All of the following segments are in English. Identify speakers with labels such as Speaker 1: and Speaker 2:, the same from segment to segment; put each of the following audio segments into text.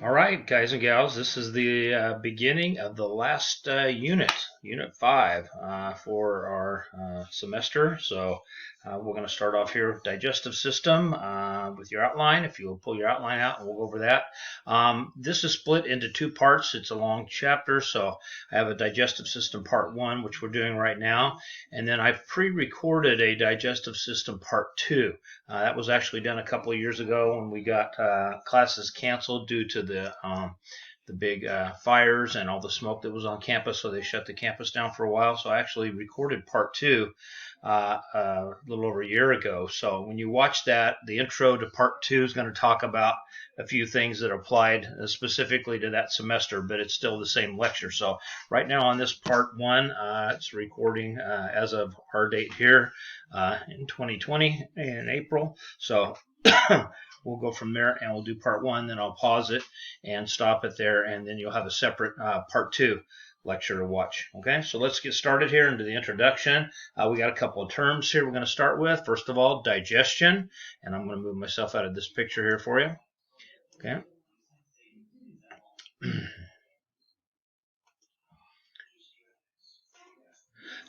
Speaker 1: All right, guys and gals, this is the beginning of the last unit 5 for our semester. So we're going to start off here with digestive system with your outline. If you'll pull your outline out, and we'll go over that. This is split into 2 parts. It's a long chapter, so I have a digestive system part 1, which we're doing right now, and then I've pre-recorded a digestive system part 2. That was actually done a couple of years ago when we got classes canceled due to the big fires and all the smoke that was on campus, so they shut the campus down for a while. So I actually recorded part 2 a little over a year ago. So when you watch that, the intro to part 2 is going to talk about a few things that applied specifically to that semester, but it's still the same lecture. So right now on this part 1, it's recording as of our date here in 2020 in April. So we'll go from there and we'll do part 1, then I'll pause it and stop it there, and then you'll have a separate part 2 lecture to watch. Okay, so let's get started here into the introduction. We got a couple of terms here we're going to start with. First of all, digestion, and I'm going to move myself out of this picture here for you. Okay.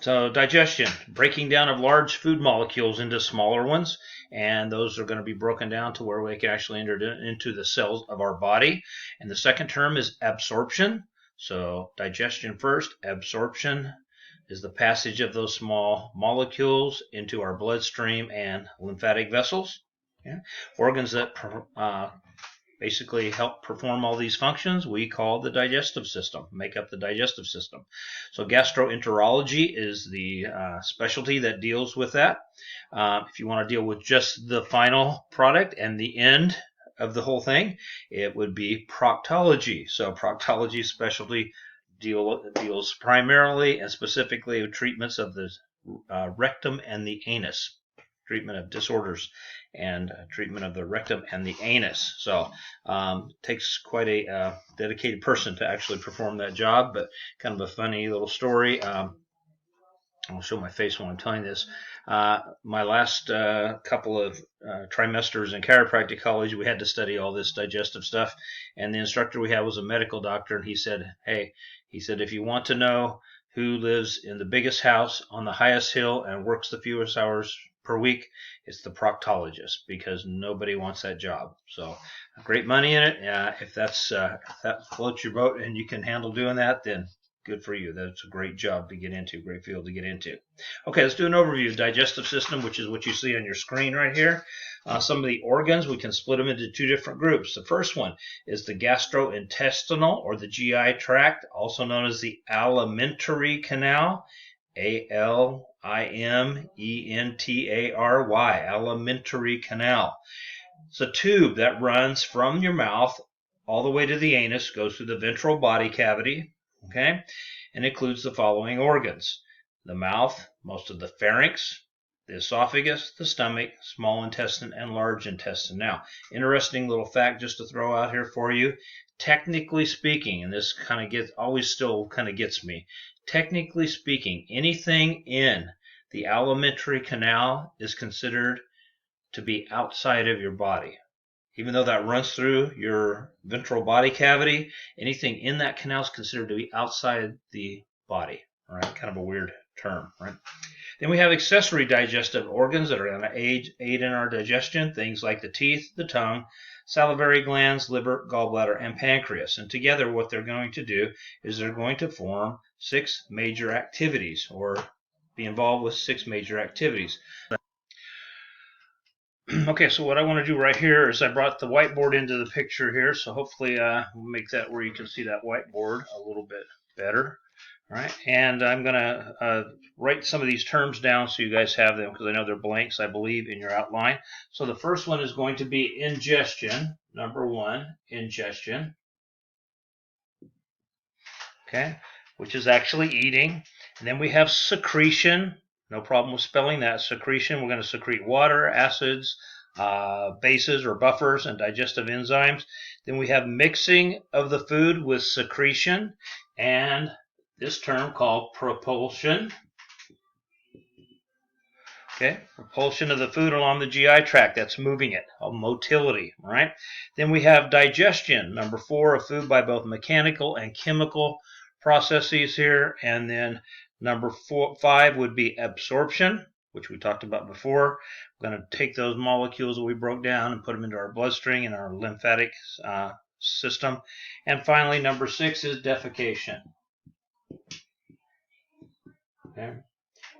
Speaker 1: So digestion, breaking down of large food molecules into smaller ones, and those are going to be broken down to where we can actually enter into the cells of our body. And the second term is absorption. So digestion first, absorption is the passage of those small molecules into our bloodstream and lymphatic vessels. Okay. Organs that basically help perform all these functions we call the digestive system, make up the digestive system. So gastroenterology is the specialty that deals with that. If you want to deal with just the final product and the end of the whole thing, it would be proctology. So proctology specialty deals primarily and specifically with treatments of the rectum and the anus, treatment of disorders and treatment of the rectum and the anus. So takes quite a dedicated person to actually perform that job, but kind of a funny little story. I'll show my face when I'm telling this. My last couple of trimesters in chiropractic college, we had to study all this digestive stuff, and the instructor we had was a medical doctor, and he said, if you want to know who lives in the biggest house on the highest hill and works the fewest hours per week, it's the proctologist, because nobody wants that job. So great money in it. If that floats your boat and you can handle doing that, then good for you. That's a great job to get into, great field to get into. Okay, let's do an overview of digestive system, which is what you see on your screen right here. Some of the organs, we can split them into 2 different groups. The first one is the gastrointestinal, or the GI tract, also known as the alimentary canal, alimentary, alimentary canal. It's a tube that runs from your mouth all the way to the anus, goes through the ventral body cavity, okay, and includes the following organs: the mouth, most of the pharynx, the esophagus, the stomach, small intestine, and large intestine. Now, interesting little fact just to throw out here for you. Technically speaking, and this kind of always still kind of gets me, technically speaking, anything in the alimentary canal is considered to be outside of your body. Even though that runs through your ventral body cavity, anything in that canal is considered to be outside the body. All right, kind of a weird term, right? Then we have accessory digestive organs that are going to aid in our digestion, things like the teeth, the tongue, salivary glands, liver, gallbladder, and pancreas. And together what they're going to do is they're going to form 6 major activities, or be involved with 6 major activities. Okay, so what I want to do right here is I brought the whiteboard into the picture here, so hopefully we'll make that where you can see that whiteboard a little bit better. All right, and I'm going to write some of these terms down so you guys have them, because I know they're blanks, I believe, in your outline. So the first one is going to be ingestion. Number 1, ingestion. Okay, which is actually eating. And then we have secretion. No problem with spelling that. Secretion, we're going to secrete water, acids, bases or buffers, and digestive enzymes. Then we have mixing of the food with secretion, and this term called propulsion. Okay, propulsion of the food along the GI tract, that's moving it, motility, right? Then we have digestion, number 4, of food by both mechanical and chemical processes here. And then number 5 would be absorption, which we talked about before. We're going to take those molecules that we broke down and put them into our bloodstream and our lymphatic system. And finally, number 6 is defecation. Okay,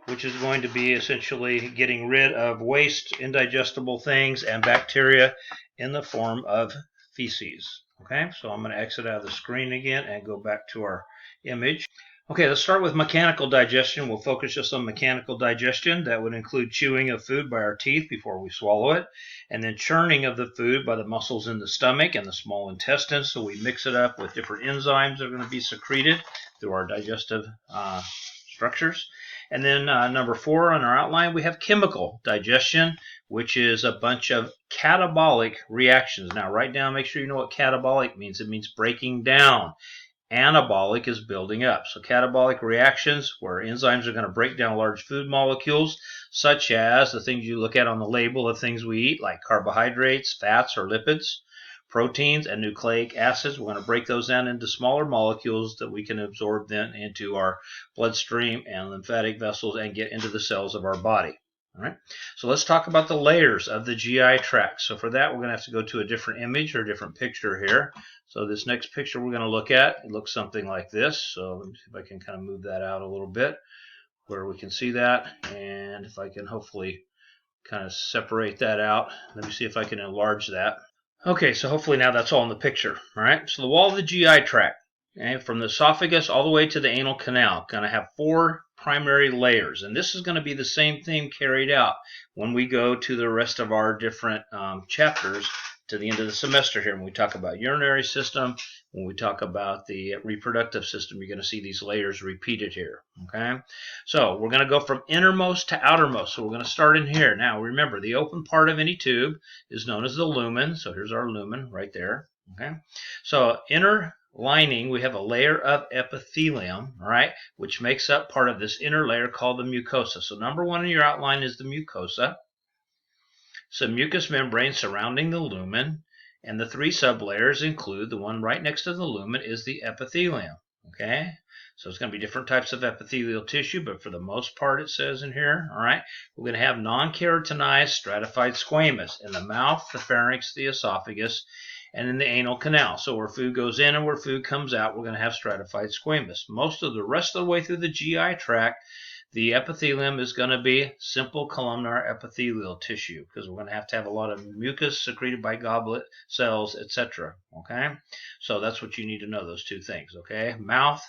Speaker 1: which is going to be essentially getting rid of waste, indigestible things, and bacteria in the form of feces. Okay, so I'm going to exit out of the screen again and go back to our image. Okay, let's start with mechanical digestion. We'll focus just on mechanical digestion. That would include chewing of food by our teeth before we swallow it, and then churning of the food by the muscles in the stomach and the small intestine. So we mix it up with different enzymes that are going to be secreted through our digestive structures. And then number 4 on our outline, we have chemical digestion, which is a bunch of catabolic reactions. Now write down, make sure you know what catabolic means. It means breaking down. Anabolic is building up. So catabolic reactions, where enzymes are going to break down large food molecules, such as the things you look at on the label of things we eat, like carbohydrates, fats, or lipids, proteins, and nucleic acids. We're going to break those down into smaller molecules that we can absorb then into our bloodstream and lymphatic vessels and get into the cells of our body. All right, so let's talk about the layers of the GI tract. So for that, we're going to have to go to a different image or a different picture here. So this next picture we're going to look at, it looks something like this. So let me see if I can kind of move that out a little bit where we can see that. And if I can hopefully kind of separate that out. Let me see if I can enlarge that. Okay, so hopefully now that's all in the picture. All right, so the wall of the GI tract, okay, from the esophagus all the way to the anal canal, going to have 4 primary layers. And this is going to be the same thing carried out when we go to the rest of our different chapters to the end of the semester here. When we talk about urinary system, when we talk about the reproductive system, you're going to see these layers repeated here. Okay, so we're going to go from innermost to outermost. So we're going to start in here. Now remember, the open part of any tube is known as the lumen. So here's our lumen right there. Okay, so inner lining, we have a layer of epithelium, right, which makes up part of this inner layer called the mucosa. So number 1 in your outline is the mucosa. Some mucous membrane surrounding the lumen, and the 3 sublayers include the one right next to the lumen is the epithelium. Okay, so it's going to be different types of epithelial tissue, but for the most part, it says in here, all right, we're going to have non-keratinized stratified squamous in the mouth, the pharynx, the esophagus, and in the anal canal. So where food goes in and where food comes out, we're going to have stratified squamous. Most of the rest of the way through the GI tract, the epithelium is going to be simple columnar epithelial tissue, because we're going to have a lot of mucus secreted by goblet cells, etc. Okay, so that's what you need to know, those 2 things. Okay, mouth,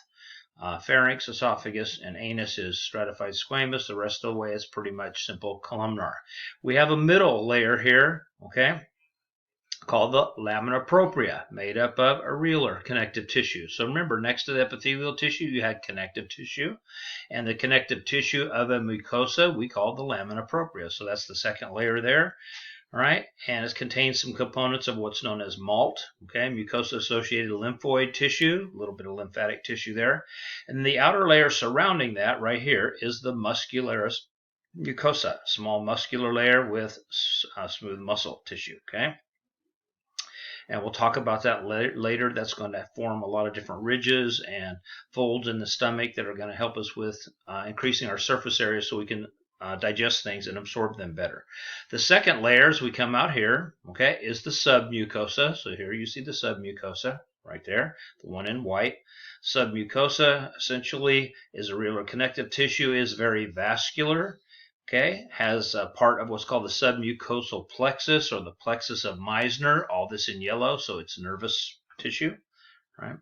Speaker 1: pharynx, esophagus, and anus is stratified squamous. The rest of the way is pretty much simple columnar. We have a middle layer here, okay, called the lamina propria, made up of areolar connective tissue. So remember, next to the epithelial tissue, you had connective tissue, and the connective tissue of a mucosa we call the lamina propria. So that's the second layer there, all right, and it contains some components of what's known as MALT, okay, mucosa-associated lymphoid tissue, a little bit of lymphatic tissue there, and the outer layer surrounding that right here is the muscularis mucosa, small muscular layer with smooth muscle tissue, okay. And we'll talk about that later. That's going to form a lot of different ridges and folds in the stomach that are going to help us with increasing our surface area so we can digest things and absorb them better. The second layer, as we come out here, okay, is the submucosa. So here you see the submucosa right there, the one in white. Submucosa essentially is areolar connective tissue, is very vascular. Okay, has a part of what's called the submucosal plexus, or the plexus of Meissner, all this in yellow, so it's nervous tissue, right?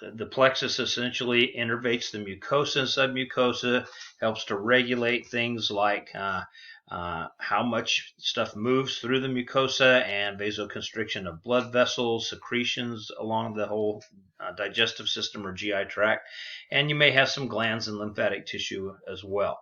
Speaker 1: The plexus essentially innervates the mucosa and submucosa, helps to regulate things like how much stuff moves through the mucosa and vasoconstriction of blood vessels, secretions along the whole digestive system or GI tract, and you may have some glands and lymphatic tissue as well.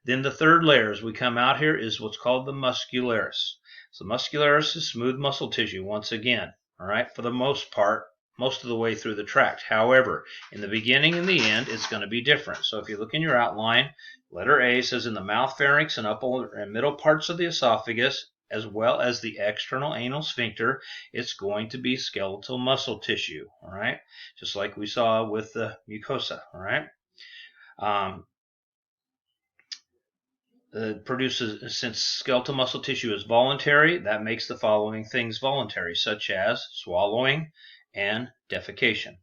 Speaker 1: Then the third layer as we come out here is what's called the muscularis. So muscularis is smooth muscle tissue once again, all right, for the most part, most of the way through the tract. However, in the beginning and the end, it's going to be different. So if you look in your outline, Letter A says in the mouth, pharynx, and upper and middle parts of the esophagus, as well as the external anal sphincter, it's going to be skeletal muscle tissue, all right? Just like we saw with the mucosa, all right? Produces, since skeletal muscle tissue is voluntary, that makes the following things voluntary, such as swallowing and defecation.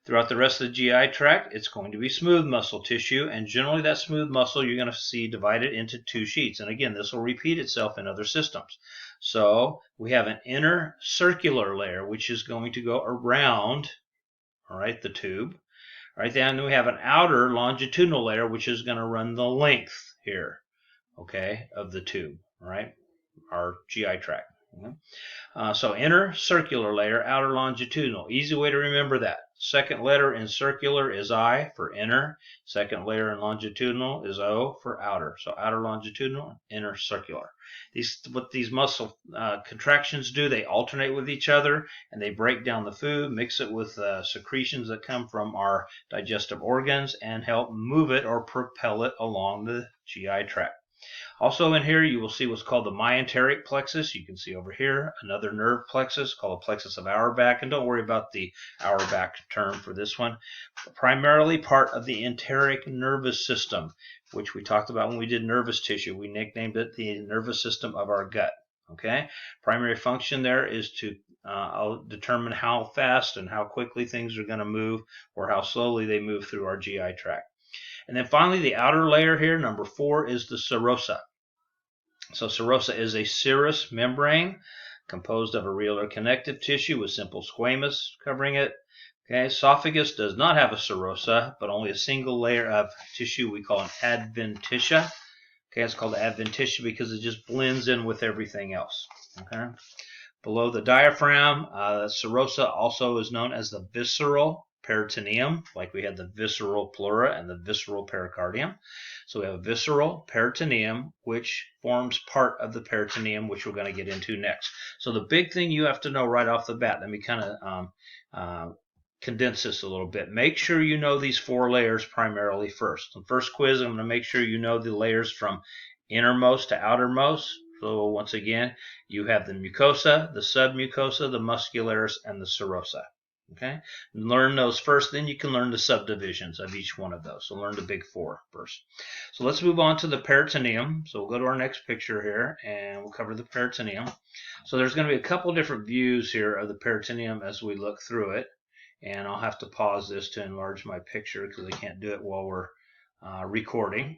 Speaker 1: Throughout the rest of the GI tract, it's going to be smooth muscle tissue, and generally that smooth muscle you're going to see divided into two sheets. And again, this will repeat itself in other systems. So we have an inner circular layer, which is going to go around, all right, the tube. All right, then we have an outer longitudinal layer, which is going to run the length here, okay, of the tube, all right, our GI tract. So inner circular layer, outer longitudinal. Easy way to remember that. Second letter in circular is I for inner. Second layer in longitudinal is O for outer. So outer longitudinal, inner circular. What these muscle contractions do, they alternate with each other, and they break down the food, mix it with secretions that come from our digestive organs, and help move it or propel it along the GI tract. Also in here, you will see what's called the mesenteric plexus. You can see over here another nerve plexus called a plexus of Auerbach. And don't worry about the Auerbach term for this one. Primarily part of the enteric nervous system, which we talked about when we did nervous tissue. We nicknamed it the nervous system of our gut. Okay. Primary function there is to determine how fast and how quickly things are going to move, or how slowly they move through our GI tract. And then finally, the outer layer here, number 4, is the serosa. So serosa is a serous membrane composed of areolar connective tissue with simple squamous covering it. Okay, esophagus does not have a serosa, but only a single layer of tissue we call an adventitia. Okay, it's called adventitia because it just blends in with everything else. Okay, below the diaphragm, serosa also is known as the visceral peritoneum, like we had the visceral pleura and the visceral pericardium. So we have a visceral peritoneum, which forms part of the peritoneum, which we're going to get into next. So the big thing you have to know right off the bat, let me kind of condense this a little bit. Make sure you know these 4 layers primarily first. The first quiz, I'm going to make sure you know the layers from innermost to outermost. So once again, you have the mucosa, the submucosa, the muscularis, and the serosa. Okay, learn those first, then you can learn the subdivisions of each one of those. So learn the big 4 first. So let's move on to the peritoneum. So we'll go to our next picture here, and we'll cover the peritoneum. So there's going to be a couple different views here of the peritoneum as we look through it. And I'll have to pause this to enlarge my picture because I can't do it while we're recording.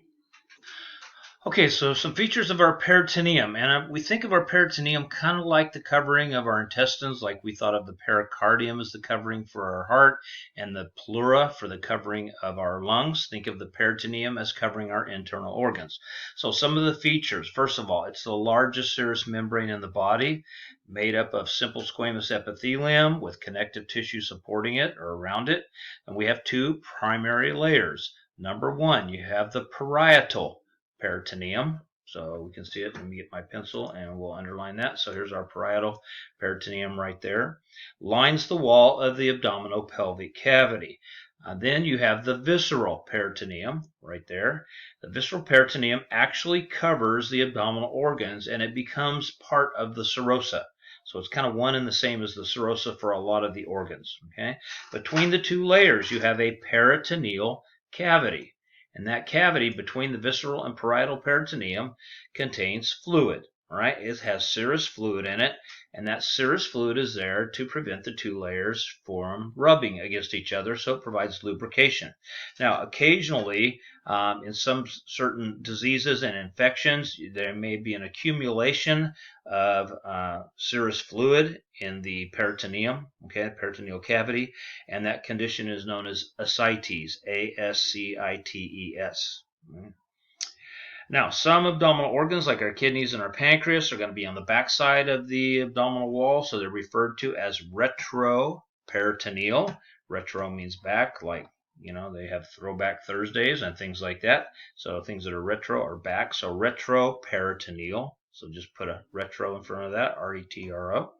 Speaker 1: Okay, so some features of our peritoneum, and we think of our peritoneum kind of like the covering of our intestines, like we thought of the pericardium as the covering for our heart, and the pleura for the covering of our lungs. Think of the peritoneum as covering our internal organs. So some of the features, first of all, it's the largest serous membrane in the body, made up of simple squamous epithelium with connective tissue supporting it or around it, and we have 2 primary layers. Number 1, you have the parietal peritoneum. So we can see it. Let me get my pencil and we'll underline that. So here's our parietal peritoneum right there. Lines the wall of the abdominopelvic cavity. Then you have the visceral peritoneum right there. The visceral peritoneum actually covers the abdominal organs and it becomes part of the serosa. So it's kind of one and the same as the serosa for a lot of the organs. Okay. Between the 2 layers, you have a peritoneal cavity. And that cavity between the visceral and parietal peritoneum contains fluid. All right, it has serous fluid in it, and that serous fluid is there to prevent the 2 layers from rubbing against each other, so it provides lubrication. Now, occasionally, in some certain diseases and infections, there may be an accumulation of serous fluid in the peritoneum, okay, peritoneal cavity, and that condition is known as ascites, A-S-C-I-T-E-S. Now, some abdominal organs, like our kidneys and our pancreas, are going to be on the back side of the abdominal wall, so they're referred to as retroperitoneal. Retro means back, like, you know, they have throwback Thursdays and things like that. So things that are retro are back, so retroperitoneal. So just put a retro in front of that, R-E-T-R-O.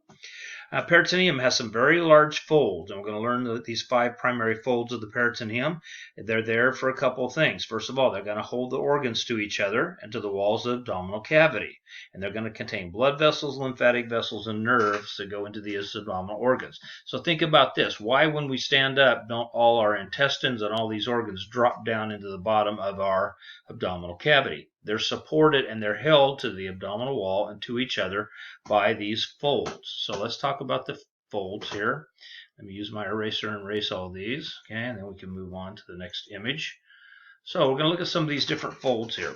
Speaker 1: Peritoneum has some very large folds, and we're going to learn these 5 primary folds of the peritoneum. They're there for a couple of things. First of all, they're going to hold the organs to each other and to the walls of the abdominal cavity, and they're going to contain blood vessels, lymphatic vessels, and nerves that go into these abdominal organs. So think about this. Why, when we stand up, don't all our intestines and all these organs drop down into the bottom of our abdominal cavity? They're supported and they're held to the abdominal wall and to each other by these folds. So let's talk about the folds here. Let me use my eraser and erase all these. Okay, and then we can move on to the next image. So we're going to look at some of these different folds here.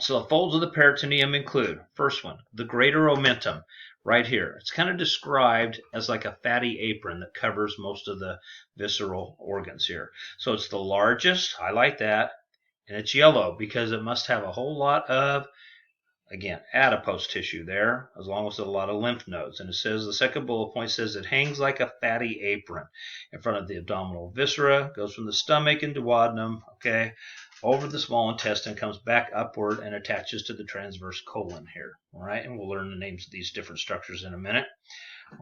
Speaker 1: So the folds of the peritoneum include, first one, the greater omentum, right here. It's kind of described as like a fatty apron that covers most of the visceral organs here. So it's the largest, highlight that, and it's yellow because it must have a whole lot of, again, adipose tissue there, as long as a lot of lymph nodes. And it says, the second bullet point says it hangs like a fatty apron in front of the abdominal viscera, goes from the stomach and duodenum, okay, over the small intestine, comes back upward and attaches to the transverse colon here. All right, and we'll learn the names of these different structures in a minute.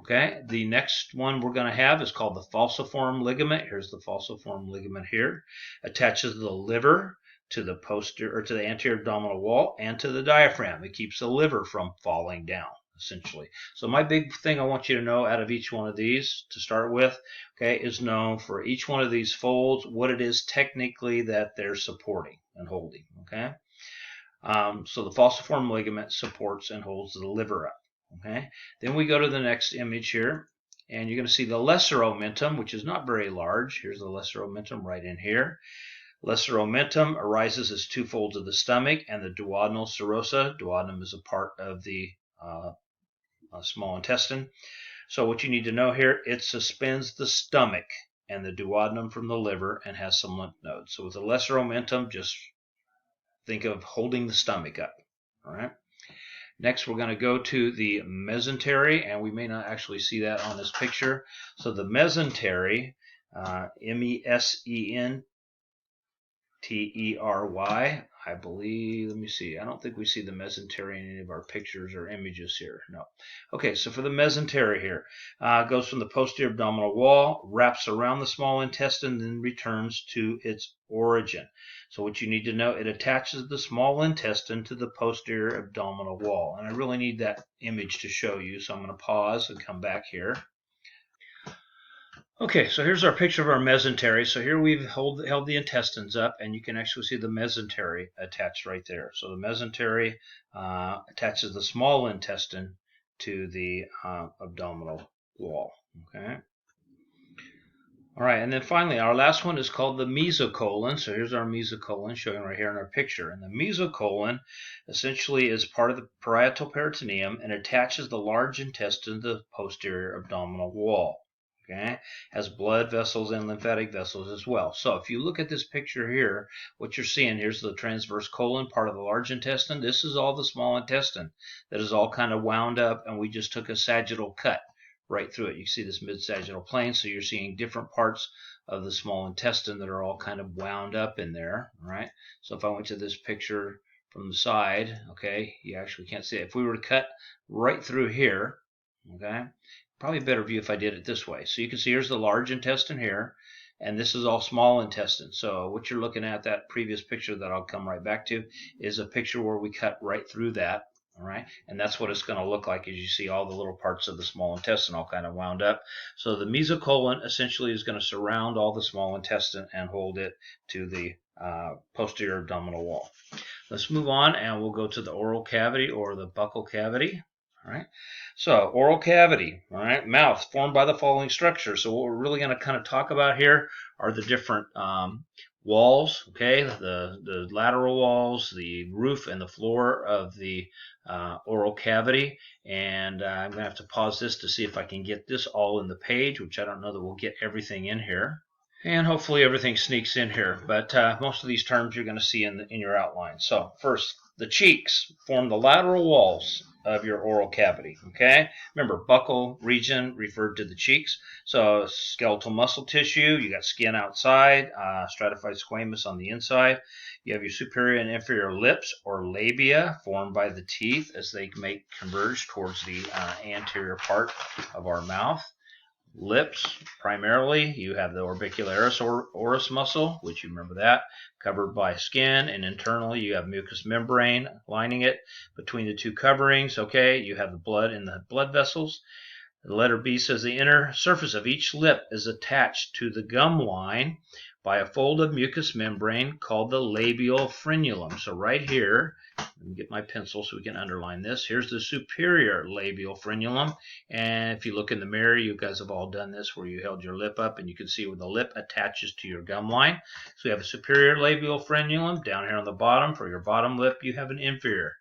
Speaker 1: Okay, the next one we're going to have is called the falciform ligament. Here's the falciform ligament here. Attaches the liver to the posterior or to the anterior abdominal wall and to the diaphragm. It keeps the liver from falling down, essentially. So my big thing I want you to know out of each one of these to start with, okay, is know for each one of these folds what it is technically that they're supporting and holding, okay? So the falciform ligament supports and holds the liver up, okay? Then we go to the next image here, and you're going to see the lesser omentum, which is not very large. Here's the lesser omentum right in here. Lesser omentum arises as 2 folds of the stomach and the duodenal serosa. Duodenum is a part of the small intestine. So what you need to know here, it suspends the stomach and the duodenum from the liver and has some lymph nodes. So with the lesser omentum, just think of holding the stomach up. All right. Next, we're going to go to the mesentery, and we may not actually see that on this picture. So the mesentery, M-E-S-E-N-T-E-R-Y, I believe, let me see. I don't think we see the mesentery in any of our pictures or images here. No. Okay, so for the mesentery here, goes from the posterior abdominal wall, wraps around the small intestine, then returns to its origin. So what you need to know, it attaches the small intestine to the posterior abdominal wall. And I really need that image to show you, so I'm going to pause and come back here. Okay, so here's our picture of our mesentery. So here we've held the intestines up, and you can actually see the mesentery attached right there. So the mesentery attaches the small intestine to the abdominal wall. Okay. All right, and then finally, our last one is called the mesocolon. So here's our mesocolon showing right here in our picture. And the mesocolon essentially is part of the parietal peritoneum and attaches the large intestine to the posterior abdominal wall. Okay, has blood vessels and lymphatic vessels as well. So if you look at this picture here, what you're seeing, here's the transverse colon, part of the large intestine. This is all the small intestine that is all kind of wound up, and we just took a sagittal cut right through it. You see this mid-sagittal plane, so you're seeing different parts of the small intestine that are all kind of wound up in there, all right? So if I went to this picture from the side, okay, you actually can't see it. If we were to cut right through here, okay, probably a better view if I did it this way. So you can see here's the large intestine here, and this is all small intestine. So what you're looking at, that previous picture that I'll come right back to, is a picture where we cut right through that. All right, and that's what it's going to look like as you see all the little parts of the small intestine all kind of wound up. So the mesocolon essentially is going to surround all the small intestine and hold it to the posterior abdominal wall. Let's move on, and we'll go to the oral cavity or the buccal cavity. All right, so oral cavity, all right, mouth formed by the following structure. So what we're really going to kind of talk about here are the different walls, okay, the lateral walls, the roof and the floor of the oral cavity. And I'm going to have to pause this to see if I can get this all in the page, which I don't know that we'll get everything in here. And hopefully everything sneaks in here, but most of these terms you're going to see in your outline. So first, the cheeks form the lateral walls of your oral cavity. Okay, remember, buccal region referred to the cheeks. So skeletal muscle tissue, you got skin outside, stratified squamous on the inside. You have your superior and inferior lips or labia formed by the teeth as they converge towards the anterior part of our mouth. Lips, primarily, you have the orbicularis oris muscle, which you remember that, covered by skin, and internally you have mucous membrane lining it between the two coverings. Okay, you have the blood in the blood vessels. The letter B says the inner surface of each lip is attached to the gum line by a fold of mucous membrane called the labial frenulum. So right here, let me get my pencil so we can underline this. Here's the superior labial frenulum. And if you look in the mirror, you guys have all done this where you held your lip up and you can see where the lip attaches to your gum line. So you have a superior labial frenulum. Down here on the bottom, for your bottom lip, you have an inferior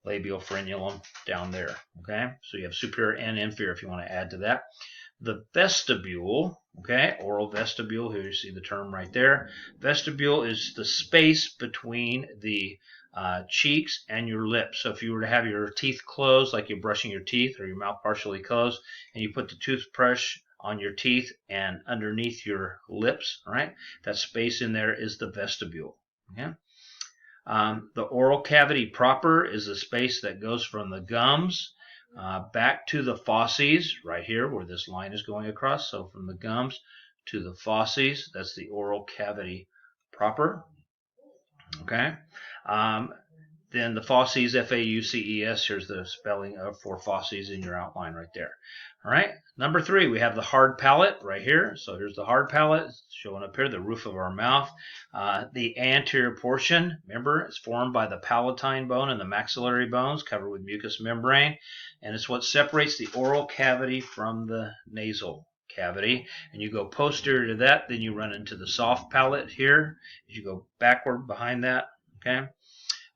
Speaker 1: labial frenulum down there. Okay, so you have superior and inferior if you want to add to that. The vestibule, okay, oral vestibule, here you see the term right there. Vestibule is the space between the cheeks and your lips. So if you were to have your teeth closed, like you're brushing your teeth, or your mouth partially closed, and you put the toothbrush on your teeth and underneath your lips, right, that space in there is the vestibule. Okay? The oral cavity proper is the space that goes from the gums back to the fauces, right here where this line is going across. So from the gums to the fauces, that's the oral cavity proper. Okay. Then the fauces, F-A-U-C-E-S, here's the spelling for fauces in your outline right there. All right, number 3, we have the hard palate right here. So here's the hard palate showing up here, the roof of our mouth. The anterior portion, remember, it's formed by the palatine bone and the maxillary bones covered with mucous membrane, and it's what separates the oral cavity from the nasal cavity. And you go posterior to that, then you run into the soft palate here. As you go backward behind that, okay.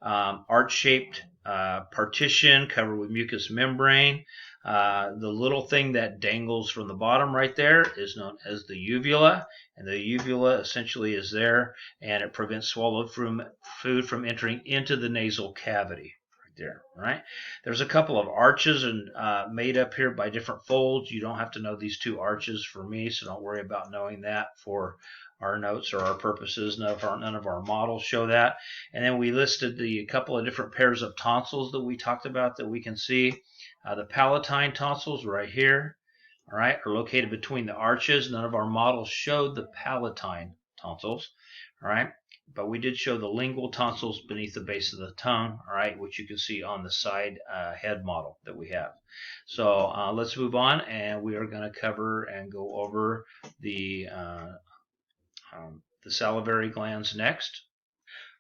Speaker 1: Arch-shaped partition covered with mucous membrane. The little thing that dangles from the bottom right there is known as the uvula, and the uvula essentially is there, and it prevents swallowed food from entering into the nasal cavity right there. Right? There's a couple of arches and made up here by different folds. You don't have to know these 2 arches for me, so don't worry about knowing that for our notes or our purposes. None of our models show that. And then we listed the couple of different pairs of tonsils that we talked about that we can see. The palatine tonsils right here, all right, are located between the arches. None of our models showed the palatine tonsils, all right, but we did show the lingual tonsils beneath the base of the tongue, all right, which you can see on the side head model that we have. So let's move on, and we are going to cover and go over the salivary glands next.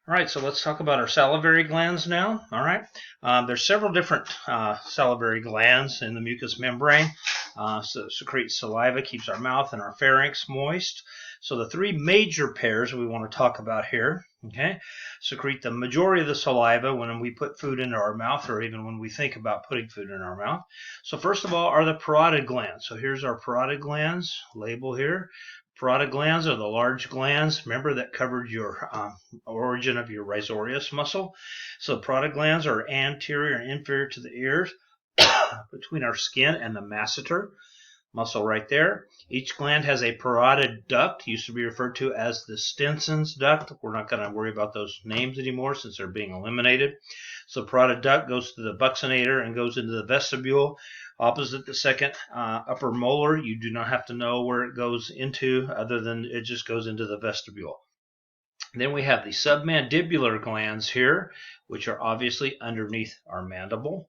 Speaker 1: All right, so let's talk about our salivary glands now. All right, there's several different salivary glands in the mucous membrane. So secretes saliva, keeps our mouth and our pharynx moist. So the 3 major pairs we want to talk about here, okay, secrete the majority of the saliva when we put food into our mouth, or even when we think about putting food in our mouth. So first of all are the parotid glands. So here's our parotid glands, label here. Parotid glands are the large glands, remember, that covered your origin of your risorius muscle. So parotid glands are anterior and inferior to the ears between our skin and the masseter muscle right there. Each gland has a parotid duct, used to be referred to as the Stenson's duct. We're not going to worry about those names anymore since they're being eliminated. So parotid duct goes to the buccinator and goes into the vestibule. Opposite the second upper molar, you do not have to know where it goes into, other than it just goes into the vestibule. Then we have the submandibular glands here, which are obviously underneath our mandible,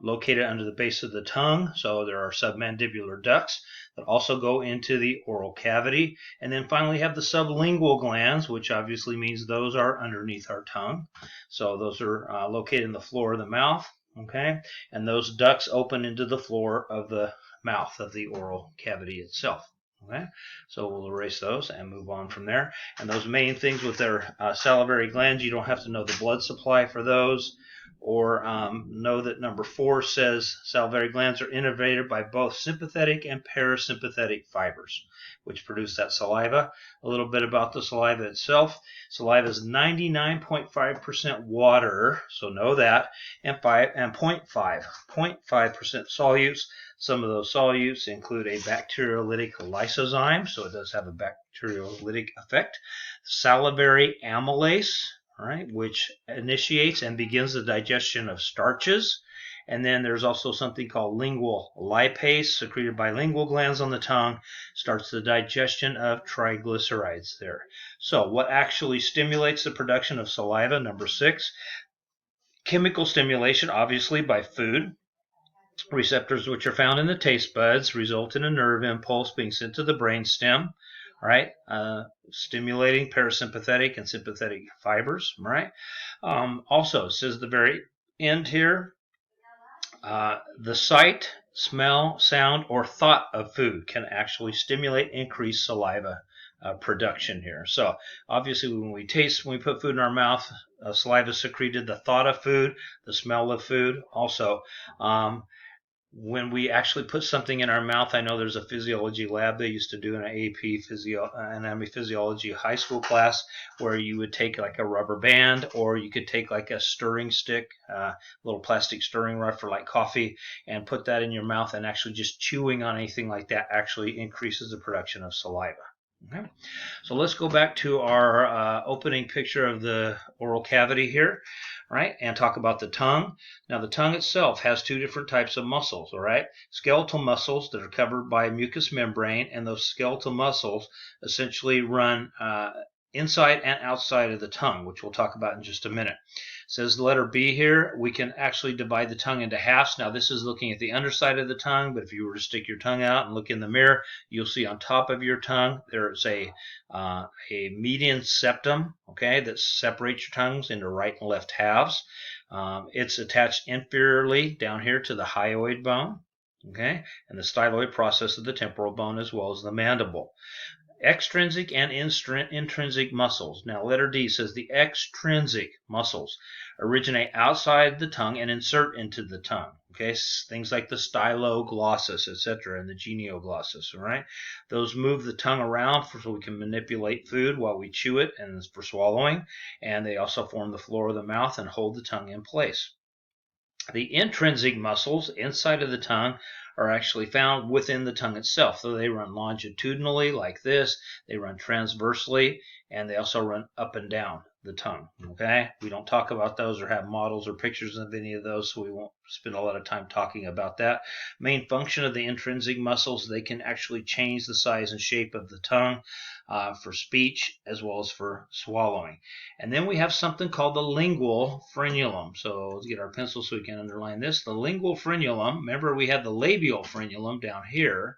Speaker 1: located under the base of the tongue. So there are submandibular ducts that also go into the oral cavity. And then finally have the sublingual glands, which obviously means those are underneath our tongue. So those are located in the floor of the mouth. Okay, and those ducts open into the floor of the mouth of the oral cavity itself. Okay, so we'll erase those and move on from there. And those main things with their salivary glands, you don't have to know the blood supply for those, or know that number 4 says salivary glands are innervated by both sympathetic and parasympathetic fibers, which produce that saliva. A little bit about the saliva itself. Saliva is 99.5% water, so know that, and 0.5% solutes. Some of those solutes include a bacteriolytic lysozyme, so it does have a bacteriolytic effect. Salivary amylase, all right, which initiates and begins the digestion of starches. And then there's also something called lingual lipase, secreted by lingual glands on the tongue, starts the digestion of triglycerides there. So what actually stimulates the production of saliva? Number 6, chemical stimulation, obviously by food. Receptors which are found in the taste buds result in a nerve impulse being sent to the brain stem, right? Stimulating parasympathetic and sympathetic fibers, right? Also, it says at the very end here, the sight, smell, sound, or thought of food can actually stimulate increased saliva production here. So obviously when we put food in our mouth, saliva is secreted. The thought of food, the smell of food, also. When we actually put something in our mouth, I know there's a physiology lab they used to do in an AP anatomy physiology high school class where you would take like a rubber band, or you could take like a stirring stick, a little plastic stirring rod for like coffee, and put that in your mouth, and actually just chewing on anything like that actually increases the production of saliva. Okay, so let's go back to our opening picture of the oral cavity here, right, and talk about the tongue. Now, the tongue itself has 2 different types of muscles, all right? Skeletal muscles that are covered by a mucous membrane, and those skeletal muscles essentially run inside and outside of the tongue, which we'll talk about in just a minute. It says the letter B here, we can actually divide the tongue into halves. Now, this is looking at the underside of the tongue, but if you were to stick your tongue out and look in the mirror, you'll see on top of your tongue there's a median septum, okay, that separates your tongues into right and left halves. It's attached inferiorly down here to the hyoid bone, okay, and the styloid process of the temporal bone, as well as the mandible. Extrinsic and intrinsic muscles. Now, letter D says the extrinsic muscles originate outside the tongue and insert into the tongue. Okay, things like the styloglossus, etc., and the genioglossus. All right, those move the tongue around so we can manipulate food while we chew it, and for swallowing. And they also form the floor of the mouth and hold the tongue in place. The intrinsic muscles inside of the tongue are actually found within the tongue itself. So they run longitudinally like this, they run transversely, and they also run up and down the tongue. Okay, we don't talk about those or have models or pictures of any of those, so we won't spend a lot of time talking about that. Main function of the intrinsic muscles, they can actually change the size and shape of the tongue for speech as well as for swallowing. And then we have something called the lingual frenulum. So let's get our pencil so we can underline this. The lingual frenulum, remember we had the labial frenulum down here,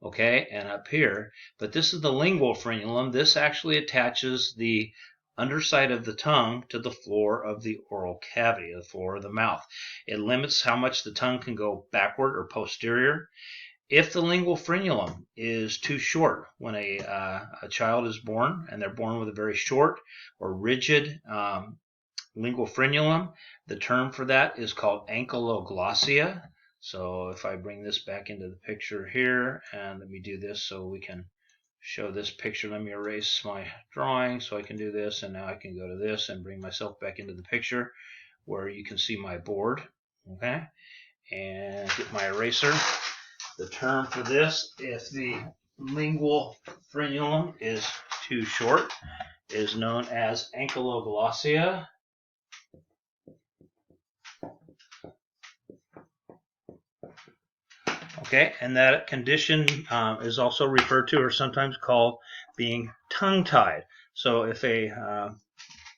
Speaker 1: okay, and up here, but this is the lingual frenulum. This actually attaches the underside of the tongue to the floor of the oral cavity, the floor of the mouth. It limits how much the tongue can go backward or posterior. If the lingual frenulum is too short when a child is born and they're born with a very short or rigid lingual frenulum, the term for that is called ankyloglossia. So if I bring this back into the picture here, and let me do this so we can show this picture. Let me erase my drawing so I can do this, and now I can go to this and bring myself back into the picture where you can see my board, okay, and get my eraser. The term for this, if the lingual frenulum is too short, is known as ankyloglossia. Okay, and that condition is also referred to or sometimes called being tongue-tied. So if a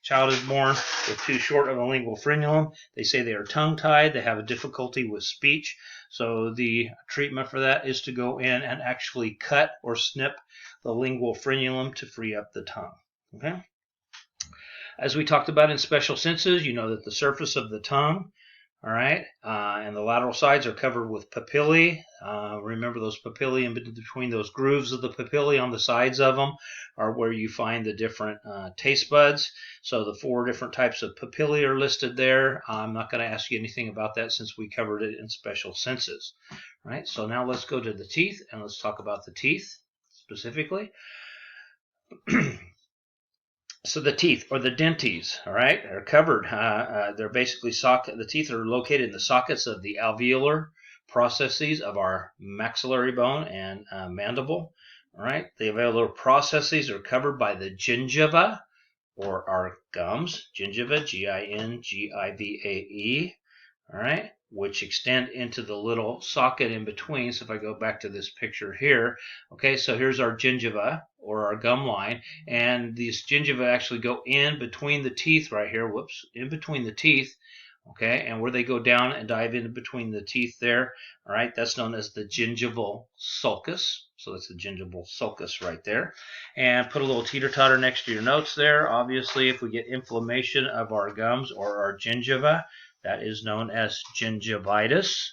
Speaker 1: child is born with too short of a lingual frenulum, they say they are tongue-tied, they have a difficulty with speech. So the treatment for that is to go in and actually cut or snip the lingual frenulum to free up the tongue. Okay. As we talked about in special senses, you know that the surface of the tongue All right, and the lateral sides are covered with papillae. Remember those papillae in between those grooves of the papillae on the sides of them are where you find the different taste buds. So the 4 different types of papillae are listed there. I'm not going to ask you anything about that since we covered it in special senses. All right, so now let's go to the teeth and let's talk about the teeth specifically. So the teeth, or the dentes, all right, are covered. They're basically the teeth are located in the sockets of the alveolar processes of our maxillary bone and mandible. All right, the alveolar processes are covered by the gingiva, or our gums. Gingiva, Gingivae. All right, which extend into the little socket in between. So if I go back to this picture here, okay, so here's our gingiva, or our gum line, and these gingiva actually go in between the teeth right here, in between the teeth, okay, and where they go down and dive in between the teeth there, all right, that's known as the gingival sulcus. So that's the gingival sulcus right there. And put a little teeter-totter next to your notes there. Obviously, if we get inflammation of our gums or our gingiva, that is known as gingivitis.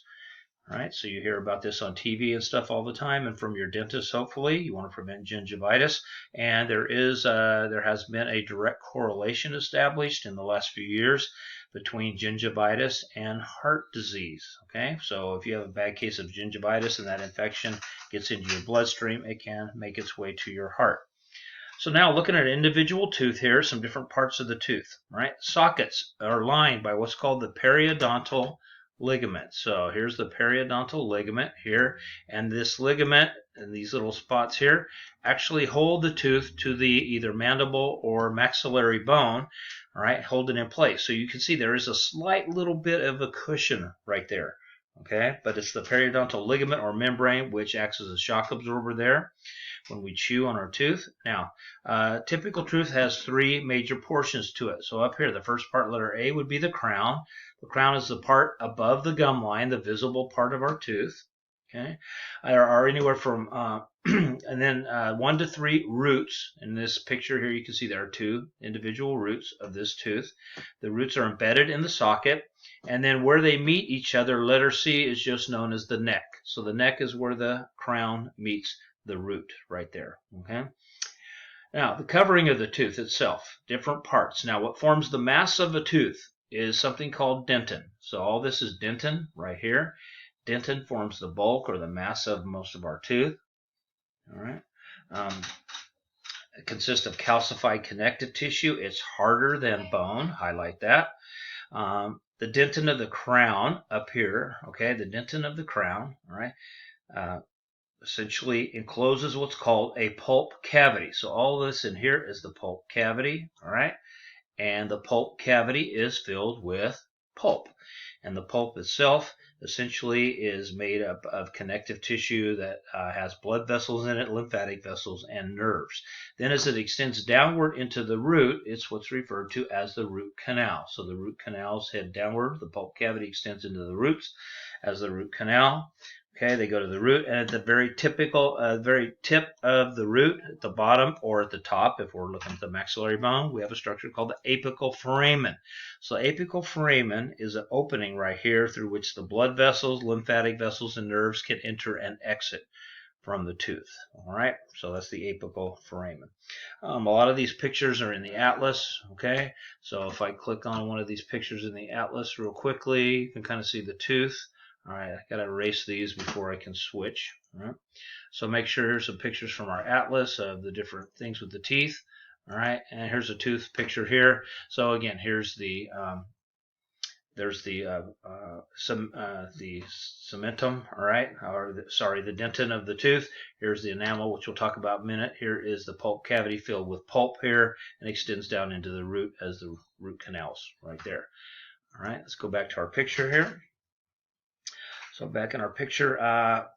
Speaker 1: All right, so you hear about this on TV and stuff all the time, and from your dentist, hopefully. You want to prevent gingivitis, and there has been a direct correlation established in the last few years between gingivitis and heart disease. Okay, so if you have a bad case of gingivitis and that infection gets into your bloodstream, it can make its way to your heart. So now looking at an individual tooth here, some different parts of the tooth, right? Sockets are lined by what's called the periodontal ligament. So here's the periodontal ligament here, and this ligament and these little spots here actually hold the tooth to the either mandible or maxillary bone, all right, hold it in place. So you can see there is a slight little bit of a cushion right there, okay? But it's the periodontal ligament or membrane which acts as a shock absorber there when we chew on our tooth. Now, typical tooth has 3 major portions to it. So up here, the first part, letter A, would be the crown. The crown is the part above the gum line, the visible part of our tooth. Okay, there are anywhere from and then 1 to 3 roots. In this picture here, you can see there are 2 individual roots of this tooth. The roots are embedded in the socket, and then where they meet each other, letter C is just known as the neck. So the neck is where the crown meets the root right there. Okay. Now, the covering of the tooth itself, different parts. Now, what forms the mass of a tooth is something called dentin. So all this is dentin right here. Dentin forms the bulk or the mass of most of our tooth. All right. It consists of calcified connective tissue. It's harder than bone. Highlight that. The dentin of the crown up here. Okay, the dentin of the crown. All right. Essentially encloses what's called a pulp cavity. So all this in here is the pulp cavity, all right? And the pulp cavity is filled with pulp. And the pulp itself essentially is made up of connective tissue that has blood vessels in it, lymphatic vessels, and nerves. Then as it extends downward into the root, it's what's referred to as the root canal. So the root canals head downward. The pulp cavity extends into the roots as the root canal. Okay, they go to the root, and at the very tip of the root, at the bottom or at the top, if we're looking at the maxillary bone, we have a structure called the apical foramen. So apical foramen is an opening right here through which the blood vessels, lymphatic vessels, and nerves can enter and exit from the tooth. All right, so that's the apical foramen. A lot of these pictures are in the atlas. Okay, so if I click on one of these pictures in the atlas real quickly, you can kind of see the tooth. All right, I got to erase these before I can switch. All right, so make sure here's some pictures from our atlas of the different things with the teeth. All right, and here's a tooth picture here. So again, here's the cementum. All right, the dentin of the tooth. Here's the enamel, which we'll talk about in a minute. Here is the pulp cavity filled with pulp here, and extends down into the root as the root canals right there. All right, let's go back to our picture here. So back in our picture,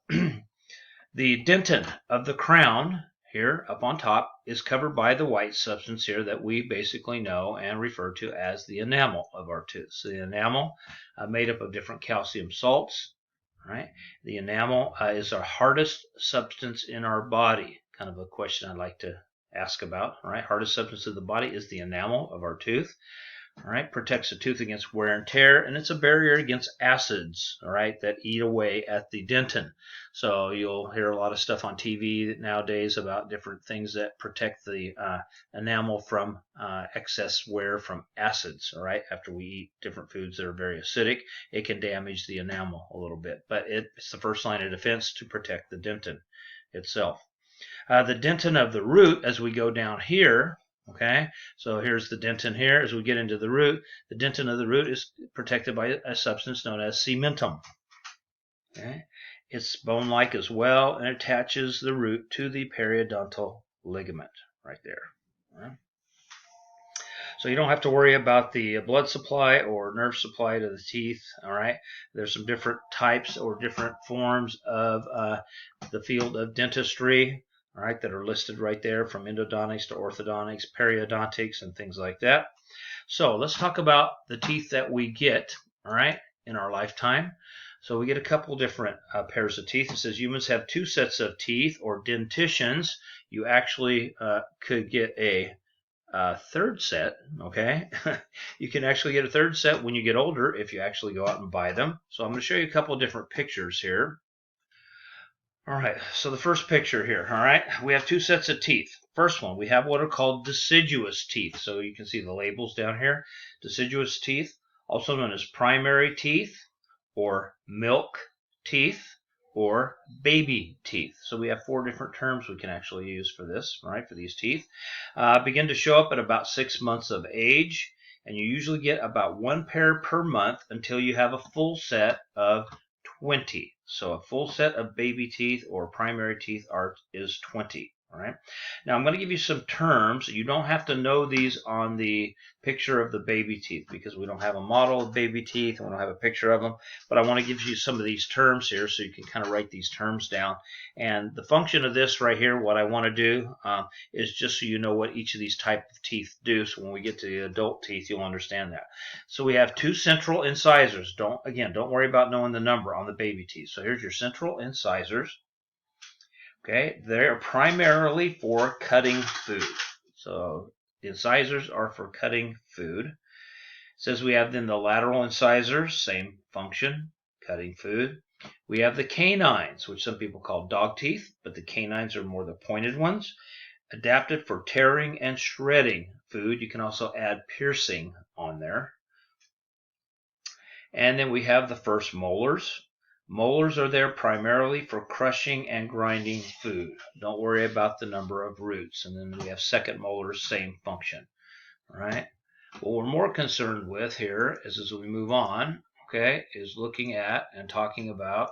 Speaker 1: the dentin of the crown here up on top is covered by the white substance here that we basically know and refer to as the enamel of our tooth. So the enamel made up of different calcium salts. Right? The enamel is our hardest substance in our body. Kind of a question I'd like to ask about. Right? Hardest substance in the body is the enamel of our tooth. All right, protects the tooth against wear and tear, and it's a barrier against acids, all right, that eat away at the dentin. So you'll hear a lot of stuff on TV nowadays about different things that protect the enamel from excess wear from acids, all right. After we eat different foods that are very acidic, it can damage the enamel a little bit, but it's the first line of defense to protect the dentin itself. The dentin of the root, as we go down here, okay, so here's the dentin here. As we get into the root, the dentin of the root is protected by a substance known as cementum. Okay, it's bone-like as well, and attaches the root to the periodontal ligament right there. All right. So you don't have to worry about the blood supply or nerve supply to the teeth. All right, there's some different types or different forms of the field of dentistry. All right, that are listed right there, from endodontics to orthodontics, periodontics, and things like that. So let's talk about the teeth that we get, all right, in our lifetime. So we get a couple different pairs of teeth. It says humans have 2 sets of teeth, or dentitions. You actually could get a third set, okay? You can actually get a third set when you get older if you actually go out and buy them. So I'm going to show you a couple of different pictures here. All right, so the first picture here, all right, we have 2 sets of teeth. First one, we have what are called deciduous teeth. So you can see the labels down here. Deciduous teeth, also known as primary teeth, or milk teeth, or baby teeth. So we have 4 different terms we can actually use for this, right, for these teeth. Begin to show up at about 6 months of age, and you usually get about 1 pair per month until you have a full set of 20. So a full set of baby teeth or primary teeth is 20. All right. Now I'm going to give you some terms. You don't have to know these on the picture of the baby teeth because we don't have a model of baby teeth and we don't have a picture of them. But I want to give you some of these terms here so you can kind of write these terms down. And the function of this right here, what I want to do is just so you know what each of these type of teeth do. So when we get to the adult teeth, you'll understand that. So we have 2 central incisors. Don't worry about knowing the number on the baby teeth. So here's your central incisors. Okay, they're primarily for cutting food. So the incisors are for cutting food. It says we have then the lateral incisors, same function, cutting food. We have the canines, which some people call dog teeth, but the canines are more the pointed ones, adapted for tearing and shredding food. You can also add piercing on there. And then we have the first molars. Molars are there primarily for crushing and grinding food. Don't worry about the number of roots. And then we have second molars, same function. All right. What we're more concerned with here is as we move on, okay, is looking at and talking about,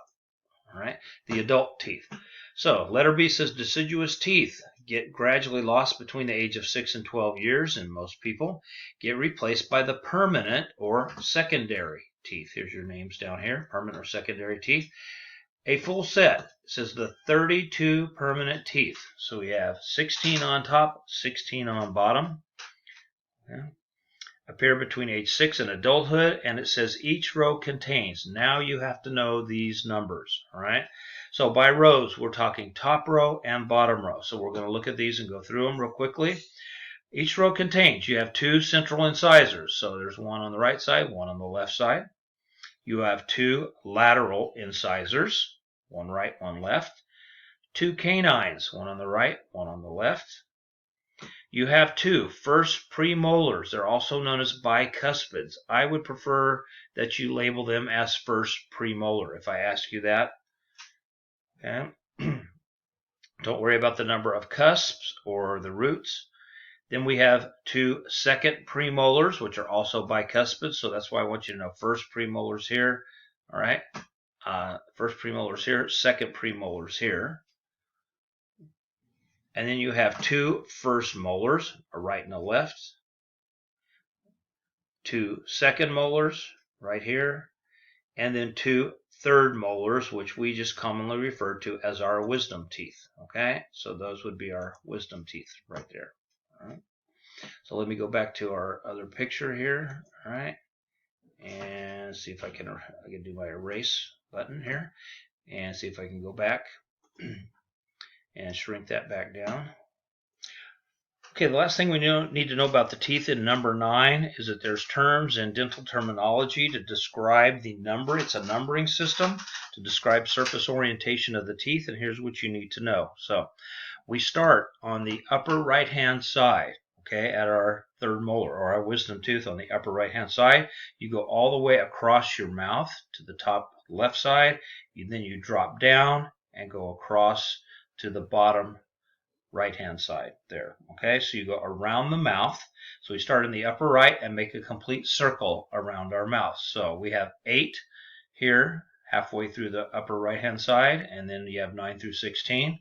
Speaker 1: all right, the adult teeth. So letter B says deciduous teeth get gradually lost between the age of 6 and 12 years in most people, get replaced by the permanent or secondary teeth. Here's your names down here, permanent or secondary teeth. A full set says the 32 permanent teeth. So we have 16 on top, 16 on bottom. Okay. Appear between age 6 and adulthood, and it says each row contains. Now you have to know these numbers, all right? So by rows, we're talking top row and bottom row. So we're going to look at these and go through them real quickly. Each row contains, you have 2 central incisors. So there's one on the right side, one on the left side. You have 2 lateral incisors, one right, one left. 2 canines, one on the right, one on the left. You have 2 first premolars. They're also known as bicuspids. I would prefer that you label them as first premolar if I ask you that. Okay. Don't worry about the number of cusps or the roots. Then we have 2 second premolars, which are also bicuspids. So that's why I want you to know first premolars here. All right. First premolars here, second premolars here. And then you have 2 first molars, a right and a left. 2 second molars right here. And then 2 third molars, which we just commonly refer to as our wisdom teeth. Okay, so those would be our wisdom teeth right there. All right. So let me go back to our other picture here. All right, and see if I can do my erase button here and see if I can go back and shrink that back down. Okay, the last thing we need to know about the teeth in number 9 is that there's terms and dental terminology to describe the number. It's a numbering system to describe surface orientation of the teeth, and here's what you need to know. So we start on the upper right-hand side, okay, at our third molar or our wisdom tooth on the upper right-hand side. You go all the way across your mouth to the top left side. Then you drop down and go across to the bottom right-hand side there. Okay, so you go around the mouth. So we start in the upper right and make a complete circle around our mouth. So we have 8 here, halfway through the upper right-hand side, and then you have 9 through 16.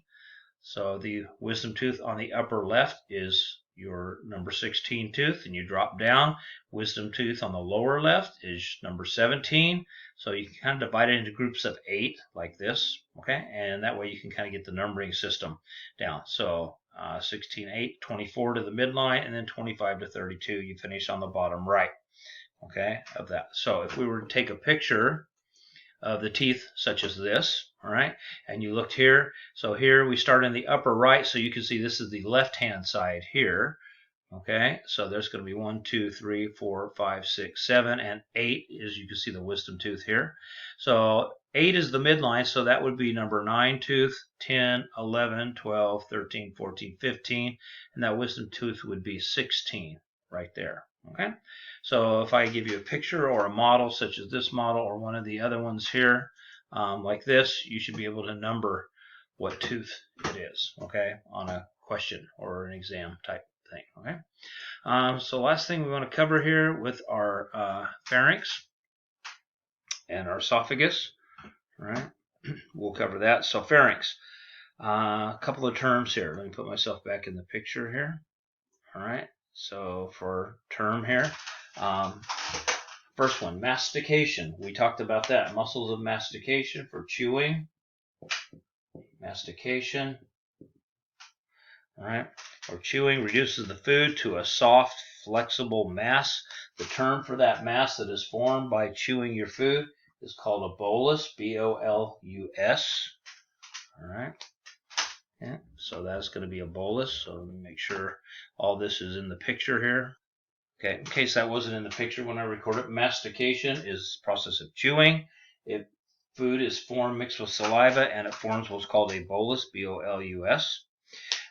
Speaker 1: So the wisdom tooth on the upper left is your number 16 tooth, and you drop down. Wisdom tooth on the lower left is number 17. So you can kind of divide it into groups of 8 like this, okay? And that way you can kind of get the numbering system down. So 16, 8, 24 to the midline, and then 25 to 32. You finish on the bottom right, okay, of that. So if we were to take a picture of the teeth such as this, all right, and you looked here, so here we start in the upper right, so you can see this is the left hand side here, okay, so there's going to be 1, 2, 3, 4, 5, 6, 7, and 8 is, you can see the wisdom tooth here. So 8 is the midline, so that would be number 9 tooth, 10, 11, 12, 13, 14, 15, and that wisdom tooth would be 16 right there. Okay, so if I give you a picture or a model such as this model or one of the other ones here, like this, you should be able to number what tooth it is, okay, on a question or an exam type thing, okay. So last thing we want to cover here with our pharynx and our esophagus, all right, we'll cover that. So pharynx, a couple of terms here. Let me put myself back in the picture here, all right. So for term here, first one, mastication. We talked about that. Muscles of mastication for chewing. Mastication. All right. Or chewing reduces the food to a soft, flexible mass. The term for that mass that is formed by chewing your food is called a bolus, B-O-L-U-S. All right. Yeah, so that's going to be a bolus. So let me make sure all this is in the picture here. Okay, in case that wasn't in the picture when I recorded, mastication is the process of chewing. If food is formed mixed with saliva and it forms what's called a bolus, B-O-L-U-S.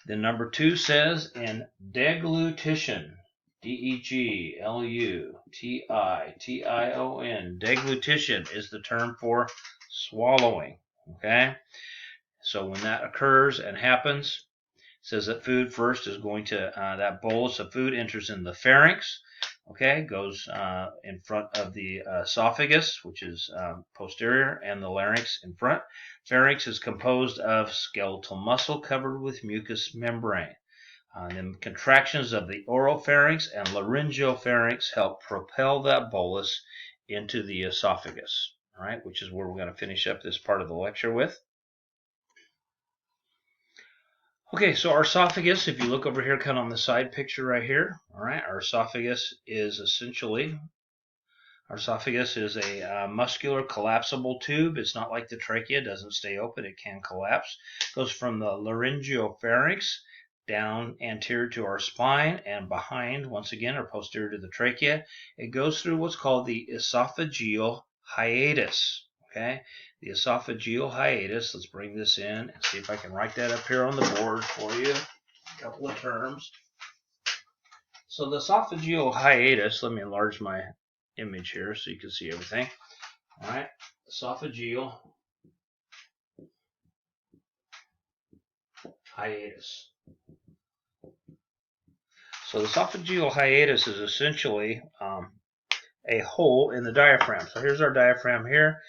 Speaker 1: Then number 2 says in deglutition, D-E-G-L-U-T-I-T-I-O-N, deglutition is the term for swallowing, okay? So when that occurs and happens, it says that food first is going to, that bolus of food enters in the pharynx, okay, goes in front of the esophagus, which is posterior, and the larynx in front. Pharynx is composed of skeletal muscle covered with mucous membrane. Then contractions of the oropharynx and laryngopharynx help propel that bolus into the esophagus, all right, which is where we're going to finish up this part of the lecture with. Okay, so our esophagus, if you look over here kind of on the side picture right here, all right, our esophagus is a muscular collapsible tube. It's not like the trachea, it doesn't stay open, it can collapse. It goes from the laryngopharynx down anterior to our spine and behind, once again, or posterior to the trachea. It goes through what's called the esophageal hiatus. Okay, the esophageal hiatus, let's bring this in and see if I can write that up here on the board for you. A couple of terms. So the esophageal hiatus, let me enlarge my image here so you can see everything. All right, esophageal hiatus. So the esophageal hiatus is essentially a hole in the diaphragm. So here's our diaphragm here.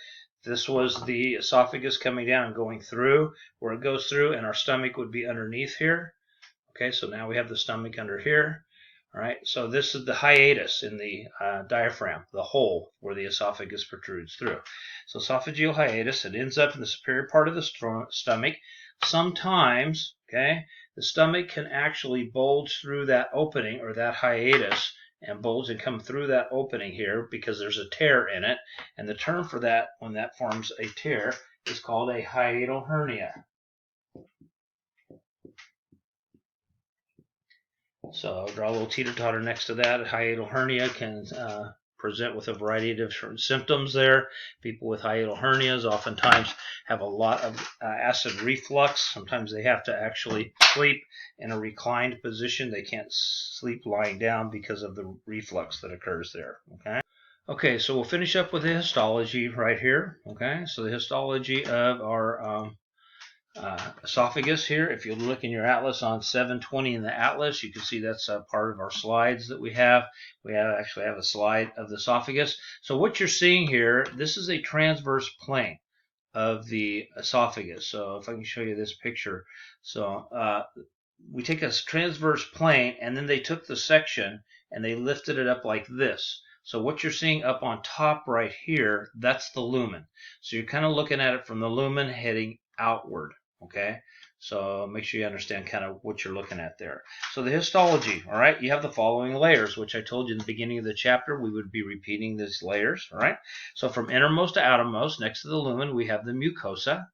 Speaker 1: This was the esophagus coming down and going through where it goes through, and our stomach would be underneath here. Okay, so now we have the stomach under here. All right, so this is the hiatus in the diaphragm, the hole where the esophagus protrudes through. So esophageal hiatus, it ends up in the superior part of the stomach. Sometimes, okay, the stomach can actually bulge through that opening or that hiatus and bulge and come through that opening here because there's a tear in it. And the term for that, when that forms a tear, is called a hiatal hernia. So draw a little teeter-totter next to that. Hiatal hernia can present with a variety of different symptoms there. People with hiatal hernias oftentimes have a lot of acid reflux. Sometimes they have to actually sleep in a reclined position. They can't sleep lying down because of the reflux that occurs there. Okay, so we'll finish up with the histology right here. Okay, so the histology of our esophagus here. If you look in your atlas on 720 in the atlas, you can see that's a part of our slides that we have. We actually have a slide of the esophagus. So what you're seeing here, this is a transverse plane of the esophagus. So if I can show you this picture. So we take a transverse plane, and then they took the section and they lifted it up like this. So what you're seeing up on top right here, that's the lumen. So you're kind of looking at it from the lumen heading outward. Okay, so make sure you understand kind of what you're looking at there. So the histology, all right, you have the following layers, which I told you in the beginning of the chapter we would be repeating these layers, all right? So from innermost to outermost, next to the lumen, we have the mucosa,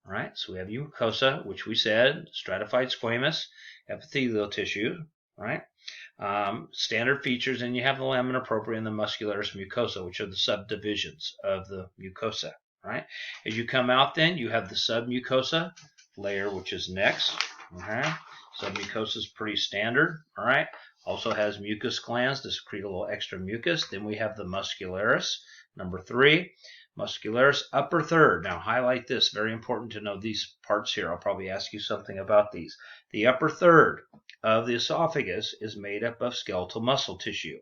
Speaker 1: all right? So we have mucosa, which we said, stratified squamous epithelial tissue, right? Standard features, and you have the lamina propria and the muscularis mucosa, which are the subdivisions of the mucosa. Right. As you come out, then you have the submucosa layer, which is next. Okay. Submucosa is pretty standard. All right. Also has mucus glands to secrete a little extra mucus. Then we have the muscularis, number 3. Muscularis upper third. Now highlight this. Very important to know these parts here. I'll probably ask you something about these. The upper third of the esophagus is made up of skeletal muscle tissue.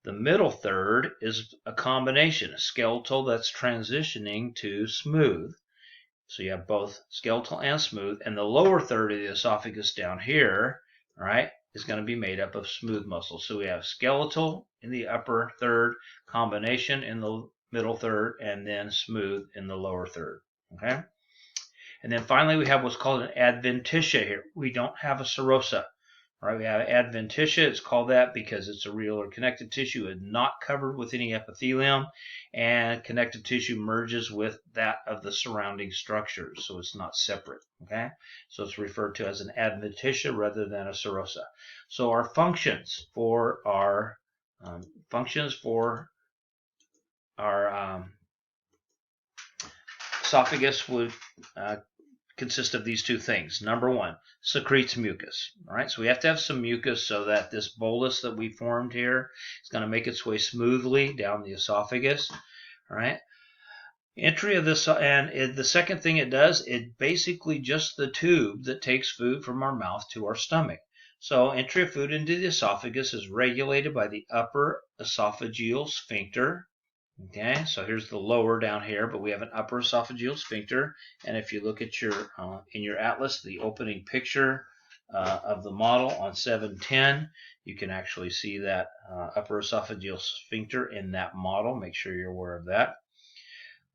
Speaker 1: The middle third is a combination, a skeletal that's transitioning to smooth. So you have both skeletal and smooth. And the lower third of the esophagus down here, right, is going to be made up of smooth muscle. So we have skeletal in the upper third, combination in the middle third, and then smooth in the lower third. Okay. And then finally we have what's called an adventitia here. We don't have a serosa. Right, we have adventitia. It's called that because it's a real or connective tissue and not covered with any epithelium, and connective tissue merges with that of the surrounding structures, so it's not separate. Okay, so it's referred to as an adventitia rather than a serosa. So our functions for our esophagus would consist of these two things. Number 1, secretes mucus. All right, so we have to have some mucus so that this bolus that we formed here is going to make its way smoothly down the esophagus. All right, entry of this, and the second thing it does, it basically just the tube that takes food from our mouth to our stomach. So entry of food into the esophagus is regulated by the upper esophageal sphincter. Okay, so here's the lower down here, but we have an upper esophageal sphincter. And if you look at your in your atlas, the opening picture of the model on 710, you can actually see that upper esophageal sphincter in that model. Make sure you're aware of that.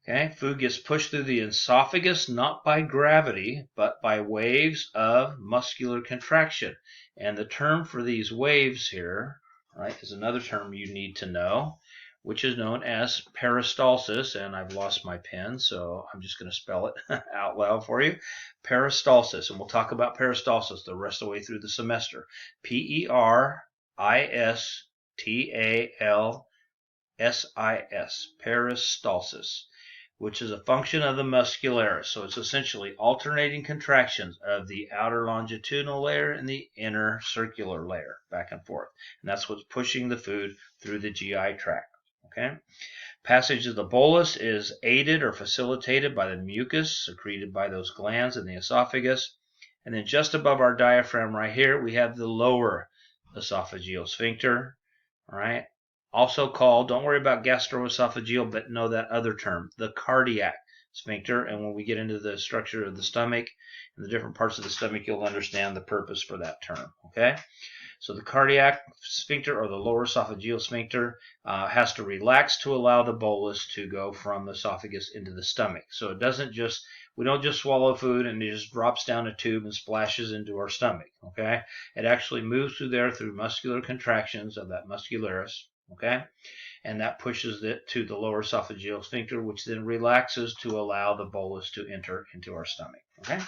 Speaker 1: Okay, food gets pushed through the esophagus not by gravity, but by waves of muscular contraction. And the term for these waves here, right, is another term you need to know, which is known as peristalsis, and I've lost my pen, so I'm just going to spell it out loud for you. Peristalsis, and we'll talk about peristalsis the rest of the way through the semester. P-E-R-I-S-T-A-L-S-I-S, peristalsis, which is a function of the muscularis. So it's essentially alternating contractions of the outer longitudinal layer and the inner circular layer, back and forth. And that's what's pushing the food through the GI tract. Okay. Passage of the bolus is aided or facilitated by the mucus secreted by those glands in the esophagus. And then just above our diaphragm right here, we have the lower esophageal sphincter. All right. Also called, don't worry about gastroesophageal, but know that other term, the cardiac sphincter. And when we get into the structure of the stomach and the different parts of the stomach, you'll understand the purpose for that term. Okay. So the cardiac sphincter, or the lower esophageal sphincter, has to relax to allow the bolus to go from the esophagus into the stomach. So it doesn't just, we don't just swallow food and it just drops down a tube and splashes into our stomach. Okay, it actually moves through there through muscular contractions of that muscularis. Okay, and that pushes it to the lower esophageal sphincter, which then relaxes to allow the bolus to enter into our stomach. Okay.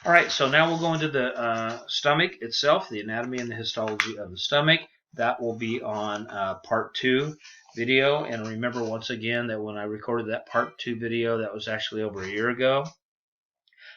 Speaker 1: All right, so now we'll go into the stomach itself, the anatomy and the histology of the stomach. That will be on part 2 video. And remember once again that when I recorded that part 2 video, that was actually over a year ago.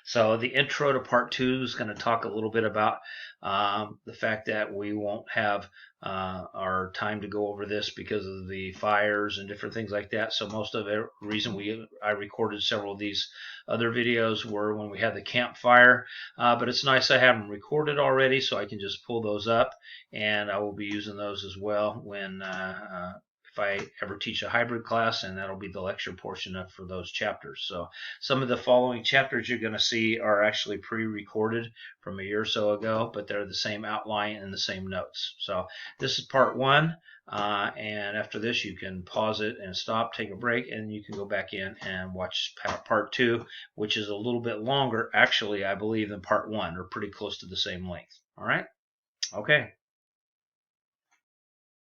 Speaker 1: So the intro to part 2 is going to talk a little bit about the fact that we won't have our time to go over this because of the fires and different things like that. So most of the reason I recorded several of these other videos were when we had the campfire. But it's nice I have them recorded already, so I can just pull those up, and I will be using those as well when if I ever teach a hybrid class, and that'll be the lecture portion for those chapters. So some of the following chapters you're going to see are actually pre-recorded from a year or so ago, but they're the same outline and the same notes. So this is part 1, and after this you can pause it and stop, take a break, and you can go back in and watch part 2, which is a little bit longer, actually, I believe, than part 1, or pretty close to the same length. All right? Okay.